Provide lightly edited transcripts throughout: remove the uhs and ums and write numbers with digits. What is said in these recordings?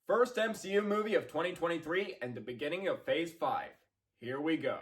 First MCU movie of 2023 and the beginning of Phase 5. Here we go.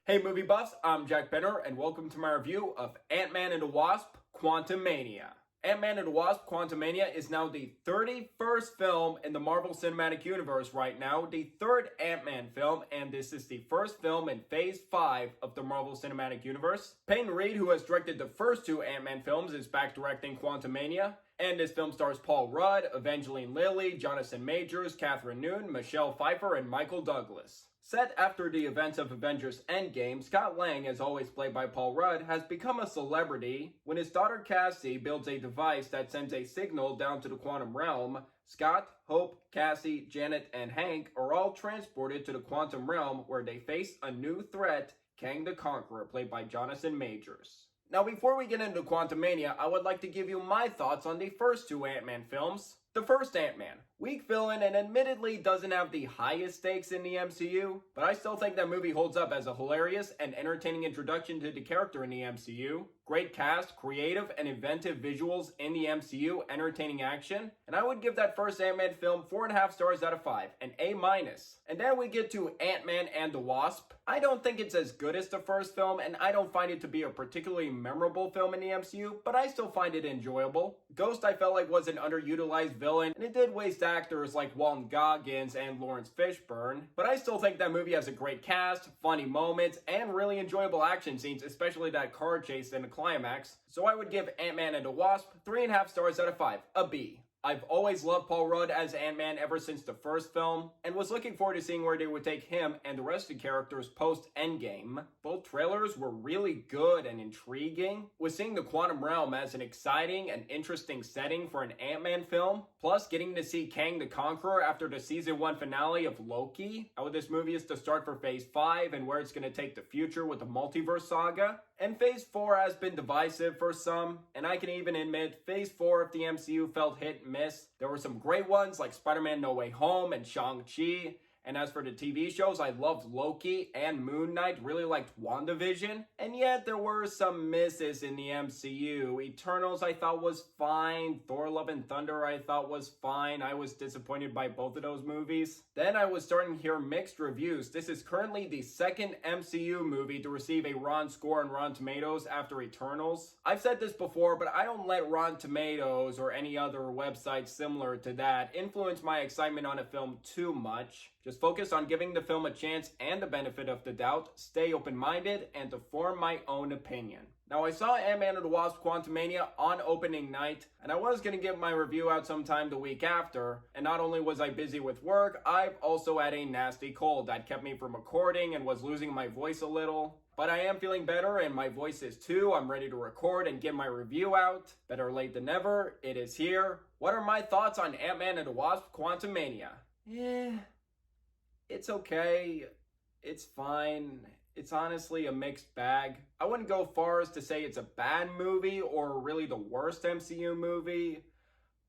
Hey movie buffs, I'm Jack Benner and welcome to my review of Ant-Man and the Wasp: Quantumania. Ant-Man and the Wasp: Quantumania is now the 31st film in the Marvel Cinematic Universe right now, the third Ant-Man film, and this is the first film in Phase 5 of the Marvel Cinematic Universe. Peyton Reed, who has directed the first two Ant-Man films, is back directing Quantumania, and this film stars Paul Rudd, Evangeline Lilly, Jonathan Majors, Catherine Noon, Michelle Pfeiffer, and Michael Douglas. Set after the events of Avengers Endgame, Scott Lang, as always played by Paul Rudd, has become a celebrity. When his daughter Cassie builds a device that sends a signal down to the quantum realm, Scott, Hope, Cassie, Janet, and Hank are all transported to the quantum realm where they face a new threat, Kang the Conqueror, played by Jonathan Majors. Now before we get into Quantumania, I would like to give you my thoughts on the first two Ant-Man films. The first Ant-Man, weak villain and admittedly doesn't have the highest stakes in the MCU, but I still think that movie holds up as a hilarious and entertaining introduction to the character in the MCU. Great cast, creative and inventive visuals in the MCU, entertaining action, and I would give that first Ant-Man film 4.5 stars out of 5, an A-. And then we get to Ant-Man and the Wasp. I don't think it's as good as the first film, and I don't find it to be a particularly memorable film in the MCU, but I still find it enjoyable. Ghost I felt like was an underutilized villain, and it did waste actors like Walton Goggins and Lawrence Fishburne, but I still think that movie has a great cast, funny moments, and really enjoyable action scenes, especially that car chase in the climax. So I would give Ant-Man and the Wasp 3.5 stars out of 5, a B. I've always loved Paul Rudd as Ant-Man ever since the first film, and was looking forward to seeing where they would take him and the rest of the characters post-Endgame. Both trailers were really good and intriguing, with seeing the quantum realm as an exciting and interesting setting for an Ant-Man film, plus getting to see Kang the Conqueror after the season 1 finale of Loki, how this movie is the start for Phase 5 and where it's going to take the future with the multiverse saga. And Phase 4 has been divisive for some, and I can even admit Phase 4 of the MCU felt hit and miss. There were some great ones like Spider-Man No Way Home and Shang-Chi. And as for the TV shows, I loved Loki and Moon Knight, really liked WandaVision. And yet there were some misses in the MCU. Eternals I thought was fine. Thor Love and Thunder I thought was fine. I was disappointed by both of those movies. Then I was starting to hear mixed reviews. This is currently the second MCU movie to receive a Rotten score on Rotten Tomatoes after Eternals. I've said this before, but I don't let Rotten Tomatoes or any other website similar to that influence my excitement on a film too much. Just focus on giving the film a chance and the benefit of the doubt, stay open-minded, and to form my own opinion. Now, I saw Ant-Man and the Wasp: Quantumania on opening night, and I was going to get my review out sometime the week after, and not only was I busy with work, I've also had a nasty cold that kept me from recording and was losing my voice a little. But I am feeling better, and my voice is too. I'm ready to record and get my review out. Better late than never. It is here. What are my thoughts on Ant-Man and the Wasp: Quantumania? It's okay. It's fine. It's honestly a mixed bag. I wouldn't go far as to say it's a bad movie or really the worst MCU movie,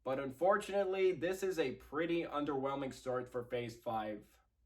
but unfortunately, this is a pretty underwhelming start for Phase 5.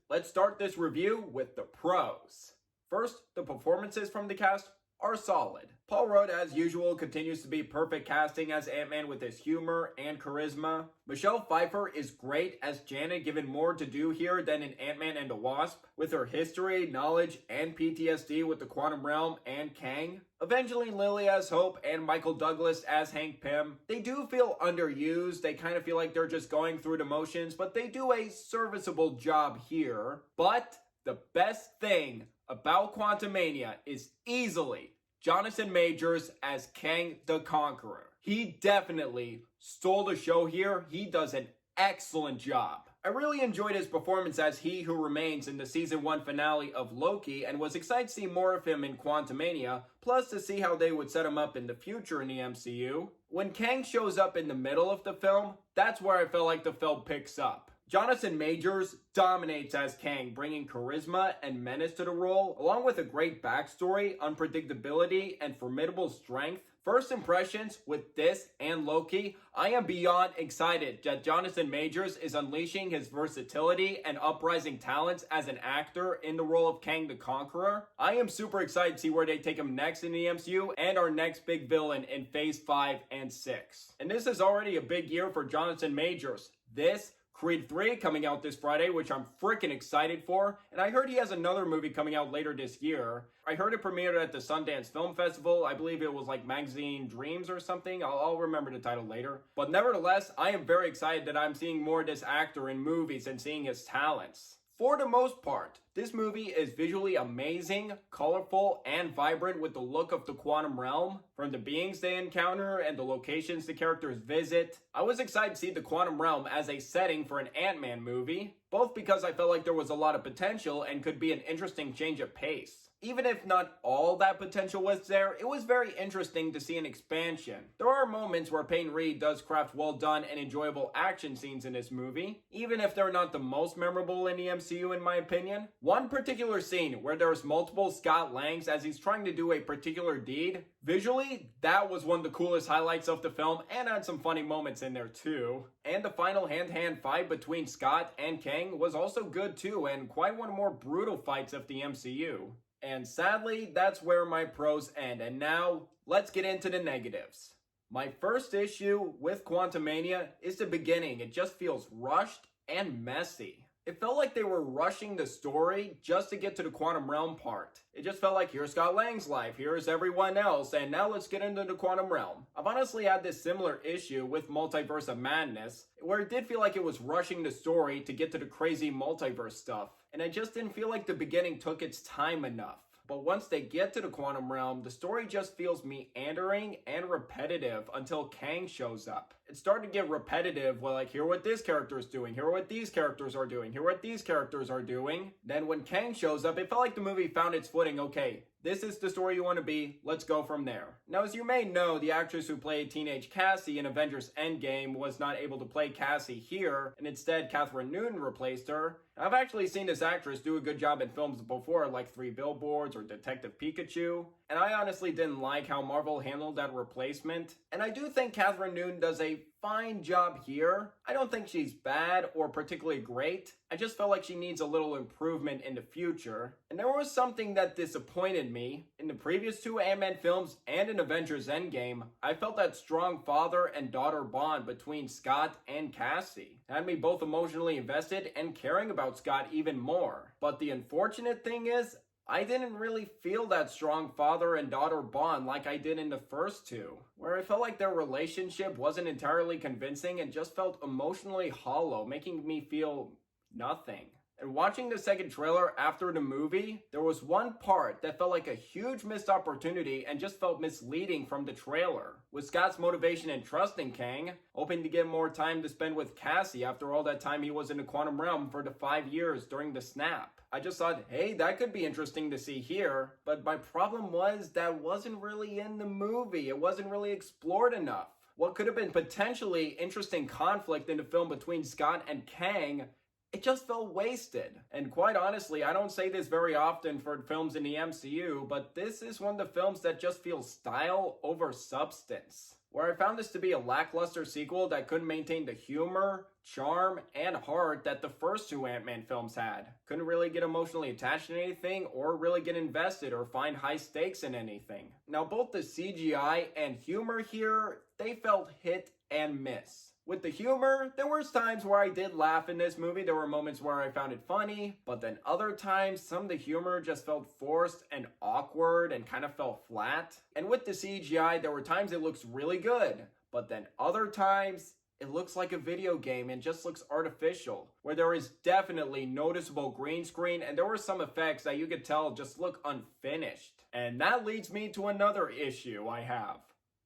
Let's start this review with the pros. First, the performances from the cast are solid. Paul Rudd, as usual, continues to be perfect casting as Ant-Man with his humor and charisma. Michelle Pfeiffer is great as Janet, given more to do here than in Ant-Man and the Wasp, with her history, knowledge, and PTSD with the quantum realm and Kang. Evangeline Lilly as Hope and Michael Douglas as Hank Pym. They do feel underused. They kind of feel like they're just going through the motions, but they do a serviceable job here. But the best thing about Quantumania is easily Jonathan Majors as Kang the Conqueror. He definitely stole the show here. He does an excellent job. I really enjoyed his performance as He Who Remains in the season 1 finale of Loki and was excited to see more of him in Quantumania, plus to see how they would set him up in the future in the MCU. When Kang shows up in the middle of the film, that's where I felt like the film picks up. Jonathan Majors dominates as Kang, bringing charisma and menace to the role, along with a great backstory, unpredictability, and formidable strength. First impressions with this and Loki, I am beyond excited that Jonathan Majors is unleashing his versatility and uprising talents as an actor in the role of Kang the Conqueror. I am super excited to see where they take him next in the MCU and our next big villain in Phase 5 and 6. And this is already a big year for Jonathan Majors. This, Creed 3 coming out this Friday, which I'm freaking excited for. And I heard he has another movie coming out later this year. I heard it premiered at the Sundance Film Festival. I believe it was like Magazine Dreams or something. I'll remember the title later. But nevertheless, I am very excited that I'm seeing more of this actor in movies and seeing his talents. For the most part, this movie is visually amazing, colorful, and vibrant with the look of the quantum realm. From the beings they encounter and the locations the characters visit. I was excited to see the quantum realm as a setting for an Ant-Man movie, both because I felt like there was a lot of potential and could be an interesting change of pace. Even if not all that potential was there, it was very interesting to see an expansion. There are moments where Peyton Reed does craft well done and enjoyable action scenes in this movie, even if they're not the most memorable in the MCU in my opinion. One particular scene where there's multiple Scott Langs as he's trying to do a particular deed, visually, that was one of the coolest highlights of the film and had some funny moments in there too. And the final hand-to-hand fight between Scott and Kang was also good too, and quite one of the more brutal fights of the MCU. And sadly, that's where my pros end. And now, let's get into the negatives. My first issue with Quantumania is the beginning. It just feels rushed and messy. It felt like they were rushing the story just to get to the quantum realm part. It just felt like, here's Scott Lang's life, here's everyone else, and now let's get into the quantum realm. I've honestly had this similar issue with Multiverse of Madness, where it did feel like it was rushing the story to get to the crazy multiverse stuff. And I just didn't feel like the beginning took its time enough. But once they get to the quantum realm, the story just feels meandering and repetitive until Kang shows up. It started to get repetitive, well, like, hear what this character is doing, hear what these characters are doing, hear what these characters are doing. Then when Kang shows up, it felt like the movie found its footing. Okay, this is the story you want to be, let's go from there. Now, as you may know, the actress who played Teenage Cassie in Avengers Endgame was not able to play Cassie here, and instead Catherine Newton replaced her. I've actually seen this actress do a good job in films before, like 3 Billboards or Detective Pikachu, and I honestly didn't like how Marvel handled that replacement. And I do think Catherine Newton does a fine job here. I don't think she's bad or particularly great. I just felt like she needs a little improvement in the future. And there was something that disappointed me. In the previous 2 Ant-Man films and in Avengers Endgame, I felt that strong father and daughter bond between Scott and Cassie. It had me both emotionally invested and caring about Scott even more. But the unfortunate thing is, I didn't really feel that strong father and daughter bond like I did in the first 2, where I felt like their relationship wasn't entirely convincing and just felt emotionally hollow, making me feel nothing. And watching the second trailer after the movie, there was one part that felt like a huge missed opportunity and just felt misleading from the trailer. With Scott's motivation and trust in Kang, hoping to get more time to spend with Cassie after all that time he was in the quantum realm for the 5 years during the snap. I just thought, hey, that could be interesting to see here, but my problem was that wasn't really in the movie. It wasn't really explored enough. What could have been potentially interesting conflict in the film between Scott and Kang, it just felt wasted. And quite honestly, I don't say this very often for films in the MCU, but this is one of the films that just feels style over substance. Where I found this to be a lackluster sequel that couldn't maintain the humor, charm, and heart that the first 2 Ant-Man films had. Couldn't really get emotionally attached to anything or really get invested or find high stakes in anything. Now both the CGI and humor here, they felt hit and miss. With the humor, there were times where I did laugh in this movie. There were moments where I found it funny, but then other times, some of the humor just felt forced and awkward and kind of fell flat. And with the CGI, there were times it looks really good, but then other times, it looks like a video game and just looks artificial, where there is definitely noticeable green screen and there were some effects that you could tell just look unfinished. And that leads me to another issue I have.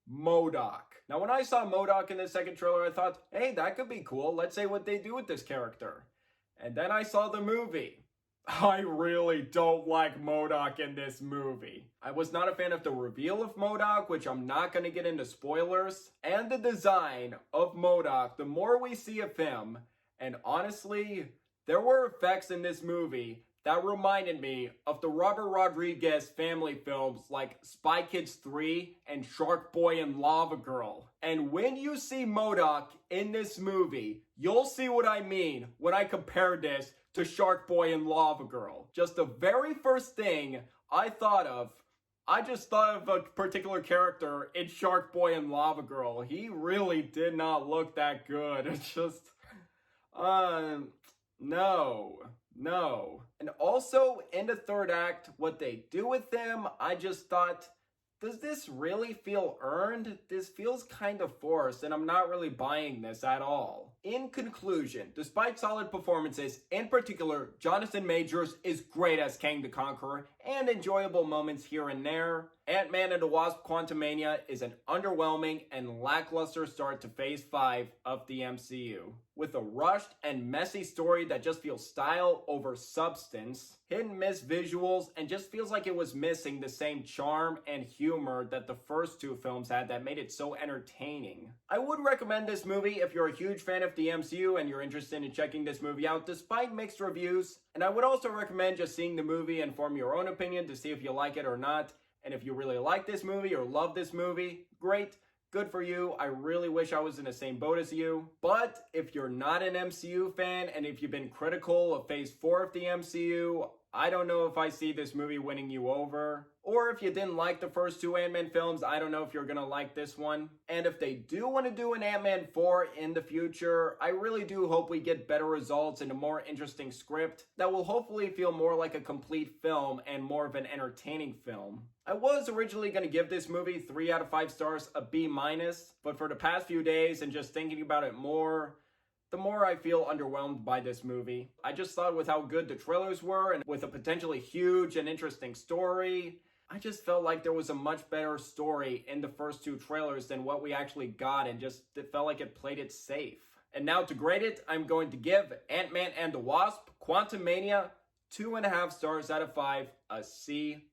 MODOK. Now when I saw MODOK in the second trailer, I thought, hey, that could be cool. Let's see what they do with this character. And then I saw the movie. I really don't like MODOK in this movie. I was not a fan of the reveal of MODOK, which I'm not going to get into spoilers, and the design of MODOK the more we see of him. And honestly, there were effects in this movie that reminded me of the Robert Rodriguez family films like Spy Kids 3 and Shark Boy and Lava Girl. And when you see MODOK in this movie, you'll see what I mean when I compare this to Shark Boy and Lava Girl. Just the very first thing I just thought of a particular character in Shark Boy and Lava Girl. He really did not look that good. It's just, no. And also, in the third act, what they do with him, I just thought, does this really feel earned? This feels kind of forced, and I'm not really buying this at all. In conclusion, despite solid performances, in particular, Jonathan Majors is great as Kang the Conqueror, and enjoyable moments here and there. Ant-Man and the Wasp: Quantumania is an underwhelming and lackluster start to Phase 5 of the MCU. With a rushed and messy story that just feels style over substance, hit-and-miss visuals, and just feels like it was missing the same charm and humor that the first two films had that made it so entertaining. I would recommend this movie if you're a huge fan of the MCU and you're interested in checking this movie out despite mixed reviews. And I would also recommend just seeing the movie and form your own opinion to see if you like it or not. And if you really like this movie or love this movie, great. Good for you. I really wish I was in the same boat as you. But if you're not an MCU fan and if you've been critical of Phase 4 of the MCU, I don't know if I see this movie winning you over. Or if you didn't like the first two Ant-Man films, I don't know if you're gonna like this one. And if they do want to do an Ant-Man 4 in the future, I really do hope we get better results and a more interesting script that will hopefully feel more like a complete film and more of an entertaining film. I was originally going to give this movie 3 out of 5 stars, a B-, but for the past few days and just thinking about it more, the more I feel underwhelmed by this movie. I just thought with how good the trailers were and with a potentially huge and interesting story, I just felt like there was a much better story in the first two trailers than what we actually got, and just it felt like it played it safe. And now to grade it, I'm going to give Ant-Man and the Wasp: Quantumania 2.5 stars out of 5, a C+.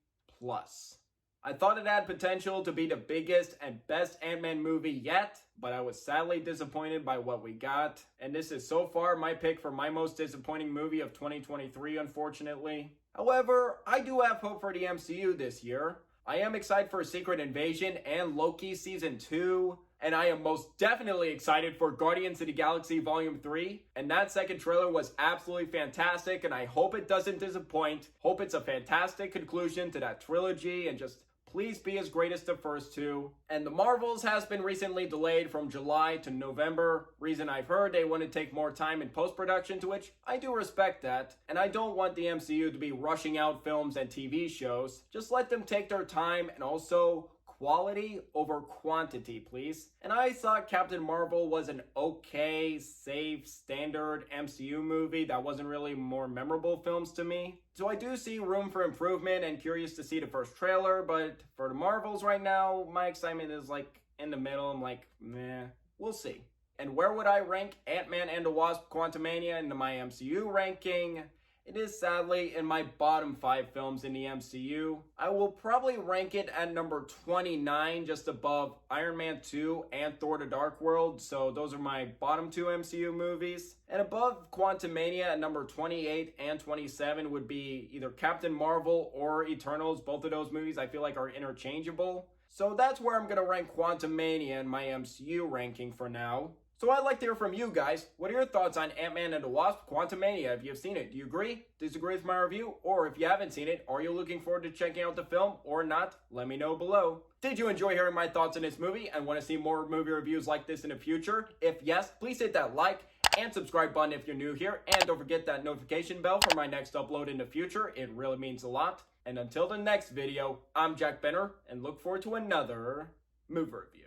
I thought it had potential to be the biggest and best Ant-Man movie yet, but I was sadly disappointed by what we got. And this is so far my pick for my most disappointing movie of 2023, unfortunately. However, I do have hope for the MCU this year. I am excited for Secret Invasion and Loki Season 2. And I am most definitely excited for Guardians of the Galaxy Volume 3. And that second trailer was absolutely fantastic, and I hope it doesn't disappoint. Hope it's a fantastic conclusion to that trilogy, and just please be as great as the first two. And The Marvels has been recently delayed from July to November. Reason I've heard they want to take more time in post-production, to which I do respect that. And I don't want the MCU to be rushing out films and TV shows. Just let them take their time, and also quality over quantity, please. And I thought Captain Marvel was an okay, safe, standard MCU movie that wasn't really more memorable films to me. So I do see room for improvement and curious to see the first trailer, but for the Marvels right now, my excitement is like in the middle. I'm like, meh, we'll see. And where would I rank Ant-Man and the Wasp: Quantumania into my MCU ranking? It is sadly in my bottom 5 films in the MCU. I will probably rank it at number 29, just above Iron Man 2 and Thor: The Dark World. So those are my bottom 2 MCU movies. And above Quantumania at number 28 and 27 would be either Captain Marvel or Eternals. Both of those movies I feel like are interchangeable. So that's where I'm going to rank Quantumania in my MCU ranking for now. So I'd like to hear from you guys. What are your thoughts on Ant-Man and the Wasp: Quantumania? If you've seen it, do you agree, disagree with my review? Or if you haven't seen it, are you looking forward to checking out the film or not? Let me know below. Did you enjoy hearing my thoughts on this movie and want to see more movie reviews like this in the future? If yes, please hit that like and subscribe button if you're new here. And don't forget that notification bell for my next upload in the future. It really means a lot. And until the next video, I'm Jack Benner, and look forward to another movie review.